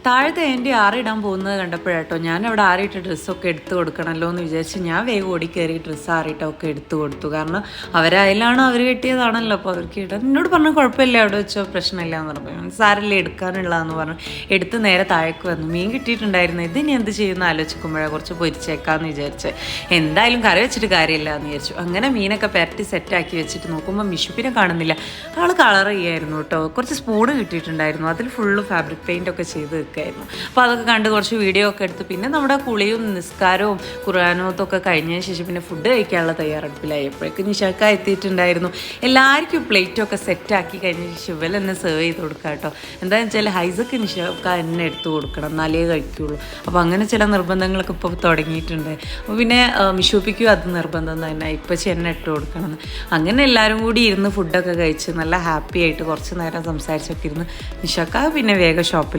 താഴത്തെ എൻ്റെ ആറിടാൻ പോകുന്നത് കണ്ടപ്പോഴാട്ടോ ഞാൻ അവിടെ ആറിയിട്ട ഡ്രസ്സൊക്കെ എടുത്തു കൊടുക്കണമല്ലോ എന്ന് വിചാരിച്ച് ഞാൻ വേഗം ഓടി കയറി ഡ്രസ്സ് ആറിയിട്ടൊക്കെ എടുത്തു കൊടുത്തു. കാരണം അവരായാലാണ് അവർ കെട്ടിയതാണല്ലോ, അപ്പോൾ അവർക്ക് ഇടാൻ എന്നോട് പറഞ്ഞു കുഴപ്പമില്ല, അവിടെ വെച്ചോ പ്രശ്നമില്ല എന്ന് പറഞ്ഞു. സാരല്ലേ എടുക്കാനുള്ളതെന്ന് പറഞ്ഞു എടുത്ത് നേരെ താഴേക്ക് വന്നു. മീൻ കിട്ടിയിട്ടുണ്ടായിരുന്നു. ഇതിനി എന്ത് ചെയ്യുന്ന ആലോചിക്കുമ്പോഴാണ് കുറച്ച് പൊരിച്ചേക്കാമെന്ന് വിചാരിച്ച്. എന്തായാലും കറി വെച്ചിട്ട് കാര്യമില്ല എന്ന് വിചാരിച്ചു. അങ്ങനെ മീനൊക്കെ പെരട്ടി സെറ്റാക്കി വെച്ചിട്ട് നോക്കുമ്പോൾ മിഷുപ്പിനെ കാണുന്നില്ല. ആൾ കളർ ചെയ്യായിരുന്നു കേട്ടോ. കുറച്ച് സ്പൂണ് കിട്ടിയിട്ടുണ്ടായിരുന്നു, അതിൽ ഫുള്ള് ഫാബ്രിക് പെയിൻ്റ് ഒക്കെ ചെയ്ത് വെക്കായിരുന്നു. അപ്പോൾ അതൊക്കെ കണ്ട് കുറച്ച് വീഡിയോ ഒക്കെ എടുത്ത് പിന്നെ നമ്മുടെ കുളിയും നിസ്കാരവും ഖുർആനോത്തൊക്കെ കഴിഞ്ഞതിന് ശേഷം പിന്നെ ഫുഡ് കഴിക്കാനുള്ള തയ്യാറെടുപ്പിലായപ്പോഴേക്കും നിഷാക്ക എത്തിയിട്ടുണ്ടായിരുന്നു. എല്ലാവർക്കും പ്ലേറ്റൊക്കെ സെറ്റാക്കി കഴിഞ്ഞ ശേഷം ഇവൽ എന്നെ സെർവ് ചെയ്ത് കൊടുക്കുക കേട്ടോ. എന്താണെന്ന് വെച്ചാൽ ഹൈസക്ക് നിഷാക്ക എന്നെ എടുത്ത് കൊടുക്കണം, എന്നാലേ കഴിക്കുള്ളൂ. അപ്പോൾ അങ്ങനെ ചില നിർബന്ധങ്ങളൊക്കെ ഇപ്പോൾ തുടങ്ങിയിട്ടുണ്ട്. അപ്പോൾ പിന്നെ മിഷൂപ്പിക്കും അത് നിർബന്ധം തന്നെ, ഇപ്പം എന്നെ ഇട്ട് കൊടുക്കണം. അങ്ങനെ എല്ലാവരും കൂടി ഇരുന്ന് ഫുഡൊക്കെ കഴിച്ച് നല്ല ഹാപ്പി ആയിട്ട് കുറച്ച് നേരം സംസാരിച്ചൊക്കെ ഇരുന്ന് നിഷാക്ക പിന്നെ വേഗം ഷോപ്പിൽ